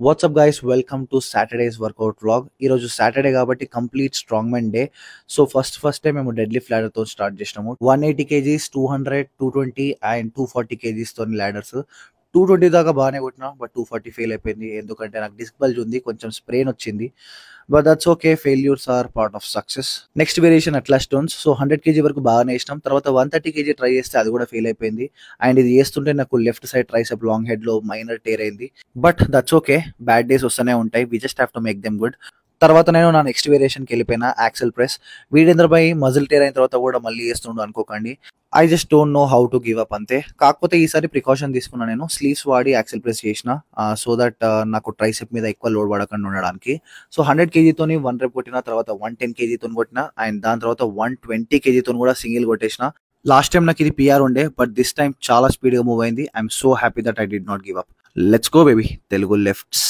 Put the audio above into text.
WhatsApp guys, welcome to Saturday's workout vlog. ఈరోజు Saturday కాబట్టి complete strong men day. So first మేము deadlift ladder తో start చేసినాము. 180 kgs, 200, 220 and 240 kgs తో ladders. 220 దాకా బాగానే కొట్టినా, బట్ 240 ఫెయిల్ అయిపోయింది. ఎందుకంటే నాకు డిస్క్ బల్జ్ ఉంది, కొంచెం స్ప్రెయిన్ వచ్చింది. But that's okay, failures are part of success. Next variation atlas stones. So 100 kg వరకు బాగానే వేసినాం. తర్వాత 130 కేజీ ట్రై చేస్తే అది కూడా ఫెయిల్ అయిపోయింది. అండ్ ఇది చేస్తుంటే నాకు left side tricep long head లో మైనర్ టేర్ అయింది. But that's okay, bad days వస్తూనే ఉంటాయి. We just have to make them good. తర్వాత నేను నా నెక్స్ట్ వేరియేషన్కి వెళ్ళిపోయినా, యాక్సెల్ ప్రెస్. వీడేంద్ర భాయ్ మజిల్ టేర్ అయిన తర్వాత కూడా మళ్ళీ చేస్తుండు అనుకోకండి. I just don't know how to give up అంతే. కాకపోతే ఈసారి ప్రికాషన్ తీసుకున్నా, నేను స్లీవ్స్ వాడి యాక్సెల్ ప్రెస్ చేసిన, సో దట్ నాకు ట్రైసెప్ మీద ఎక్కువ లోడ్ పడకుండా ఉండడానికి. సో 100 కేజీతోని 1 రెప్ కొట్టిన, తర్వాత 110 కేజీతో కొట్టిన, అండ్ దాని తర్వాత 120 కేజీతో కూడా సింగిల్ కొట్టేసిన. లాస్ట్ టైం నాకు ఇది పిఆర్ ఉండే, బట్ దిస్ టైం చాలా స్పీడ్గా మూవ్ అయింది. I'm so happy that I did not give up. Let's go baby, Telugu lefts.